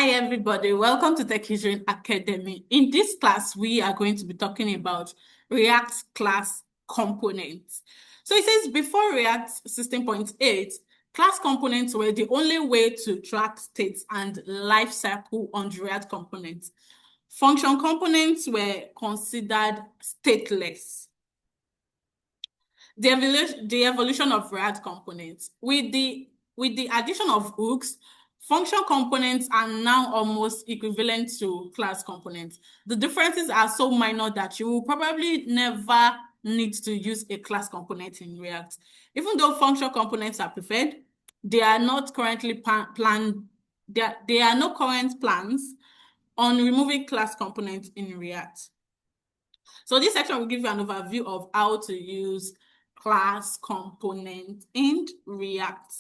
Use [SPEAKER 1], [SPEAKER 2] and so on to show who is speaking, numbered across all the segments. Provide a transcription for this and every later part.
[SPEAKER 1] Hi, everybody. Welcome to Techfusion Academy. In this class, we are going to be talking about React class components. So it says before React 16.8, class components were the only way to track states and lifecycle on the React components. Function components were considered stateless. The evolution of React components. With the addition of hooks, function components are now almost equivalent to class components. The differences are so minor that you will probably never need to use a class component in React. Even though function components are preferred, they are not currently planned. There are no current plans on removing class components in React. So this section will give you an overview of how to use class component in React.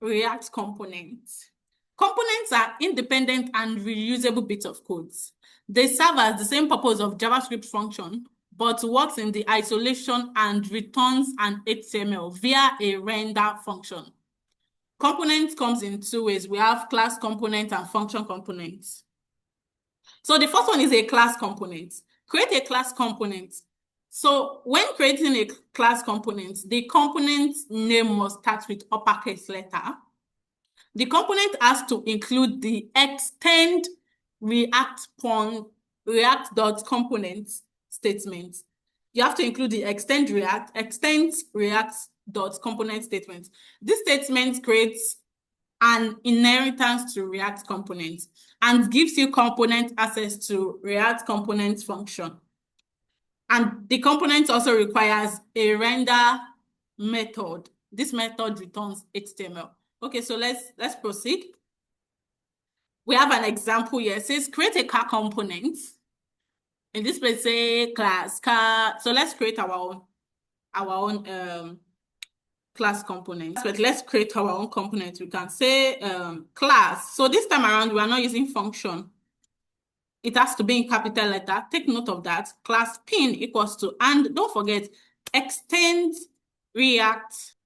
[SPEAKER 1] React components. Components are independent and reusable bits of codes. They serve as the same purpose of JavaScript function, but works in the isolation and returns an HTML via a render function. Component comes in two ways. We have class component and function components. So the first one is a class component. Create a class component. So when creating a class component, the component name must start with uppercase letter. The component has to include the extend react.component statement. You have to include the extend react.component statement. This statement creates an inheritance to React components and gives you component access to React component function. And the component also requires a render method. This method returns HTML. Okay, so let's proceed. We have an example here. It says create a car component. In this place, say class car. So let's create our own class component. But let's create our own component. We can say class. So this time around, we are not using function. It has to be in capital letter. Take note of that. Class pin equals to, and don't forget, extend react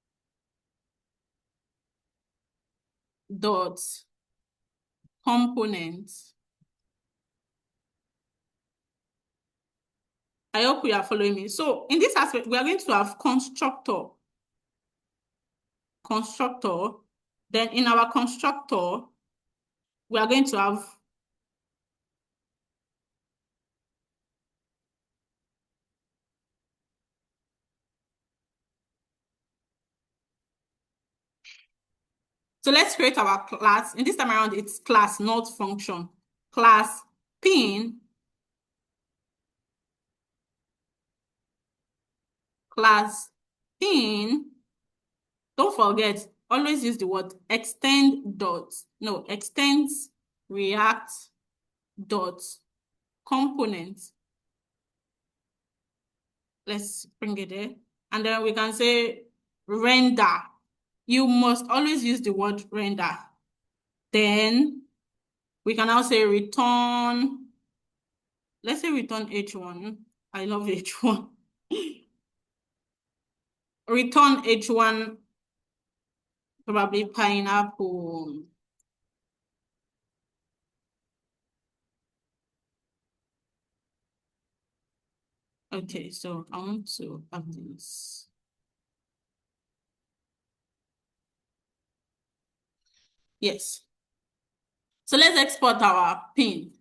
[SPEAKER 1] dot component. I hope you are following me. So in this aspect, we are going to have constructor. Then in our constructor, we are going to have so let's create our class. In this time around, it's class, not function. Class pin class pin. Don't forget, always use the word extend dot. No, extends react dot component. Let's bring it there. And then we can say render. You must always use the word render. Then we can now say return. Let's say return H1. I love H1. Return H1, probably pineapple. Okay, so I want to have this. Yes. So let's export our pin.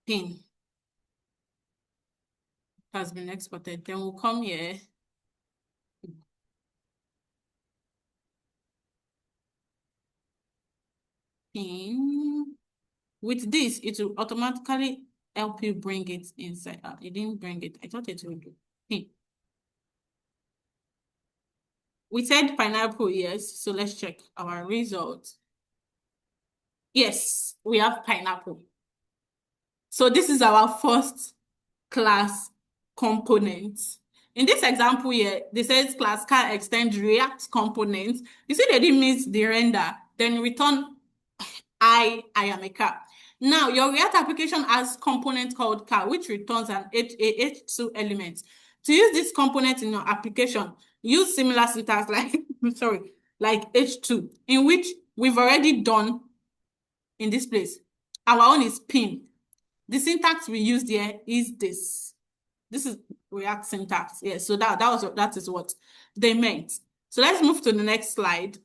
[SPEAKER 1] Pin has been exported. Then we'll come here. Pin. With this, it will automatically help you bring it inside. It didn't bring it. I thought it would do. Pin. We said pineapple, yes. So let's check our results. Yes, we have pineapple. So this is our first class component. In this example here, this says class car extend react component. You see they didn't miss the render. Then return I am a car. Now your React application has component called car, which returns an H2 element. To use this component in your application, use similar syntax like, sorry, like H2, in which we've already done in this place. Our own is pin. The syntax we used here is this. This is React syntax. Yeah, so that is what they meant. So let's move to the next slide.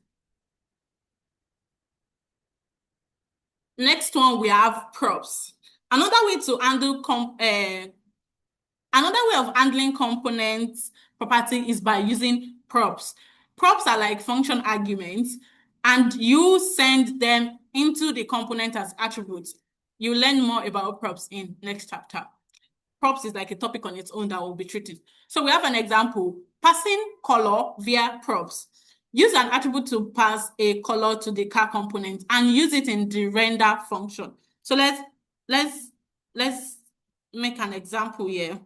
[SPEAKER 1] Next one, we have props. Another way to handle another way of handling components property is by using props. Props are like function arguments, and you send them into the component as attributes. You learn more about props in next chapter. Props is like a topic on its own that will be treated. So we have an example, passing color via props. Use an attribute to pass a color to the car component and use it in the render function. So let's make an example here.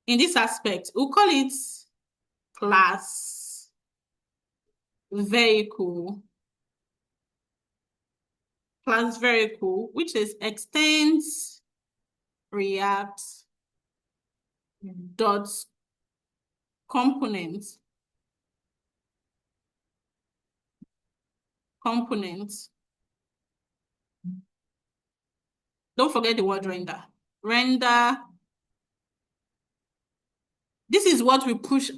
[SPEAKER 1] In this aspect, we'll call it class vehicle. Class vehicle, which is extends React dot components. Don't forget the word render. Render. This is what we push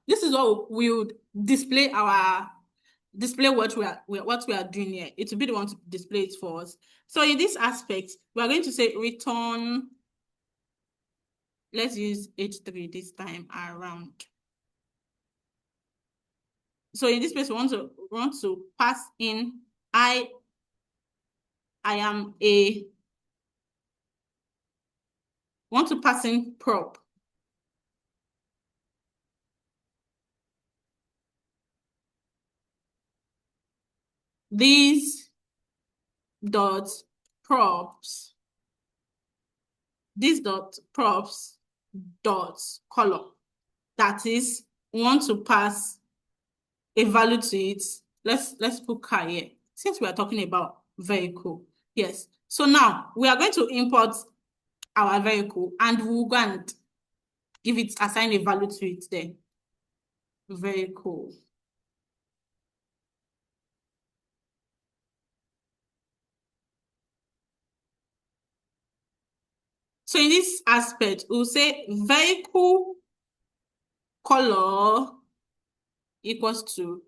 [SPEAKER 1] this is what we would display what we are doing here. It will be the one to display it for us. So in this aspect, we are going to say return, let's use H3 this time around. So in this place, we want to pass in I am want to pass in prop. These dot props. This dot props dot color. That is, we want to pass a value to it. Let's put car here, since we are talking about vehicle. Yes. So now we are going to import our vehicle and we'll go and assign a value to it there. Vehicle. So in this aspect, we'll say vehicle color equals to,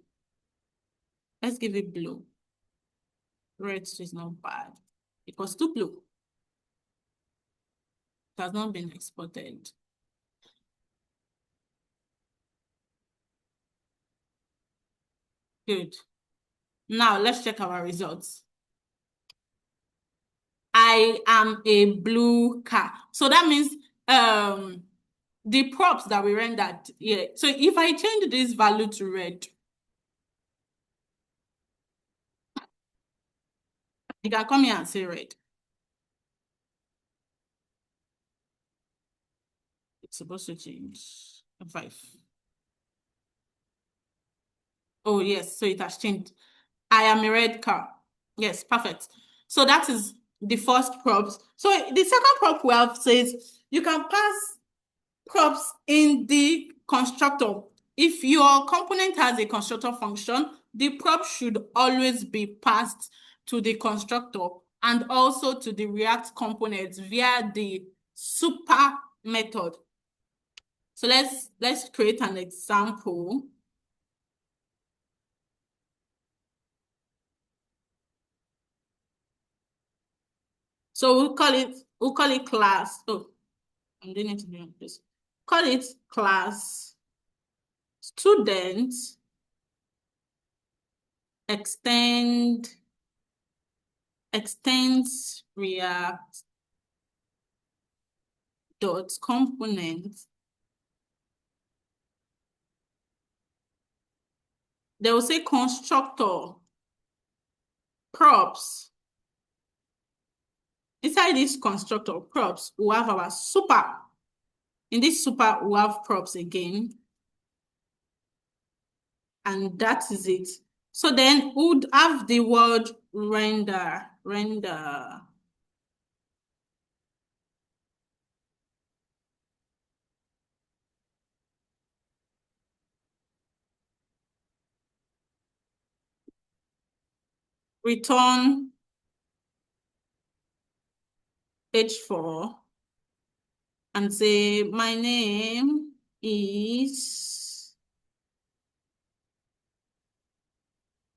[SPEAKER 1] let's give it blue. Red is not bad. Equals to blue. It has not been exported. Good. Now let's check our results. I am a blue car. So that means the props that we rendered here. So if I change this value to red, you can come here and say red. It's supposed to change 5. Oh, yes. So it has changed. I am a red car. Yes, perfect. So that is the first props. So the second prop we have says you can pass props in the constructor. If your component has a constructor function, the prop should always be passed to the constructor and also to the React component via the super method. So let's create an example. So we'll call it class. Oh, I'm doing it again. This. Call it class student extends React dot component. They will say constructor props. Inside this constructor props, we have our super. In this super, we have props again. And that is it. So then we would have the word render. Return H4 and say my name is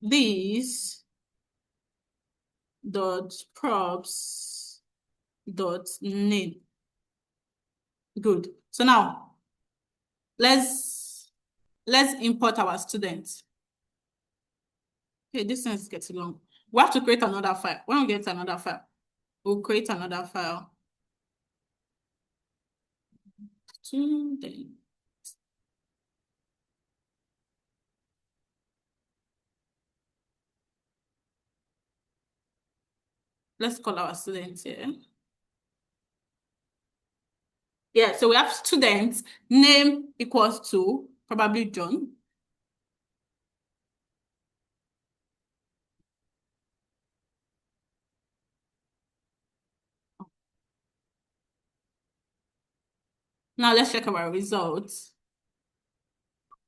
[SPEAKER 1] this dot props dot name. Good. So now let's import our student. Okay, this thing is getting long. We have to create another file. When we get another file, we'll create another file. Student. Let's call our student here. Yeah, so we have student name equals to probably John. Now let's check our results.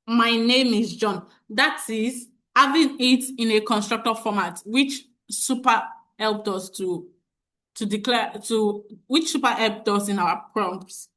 [SPEAKER 1] My name is John. That is having it in a constructor format, which super helped us to declare which super helped us in our prompts.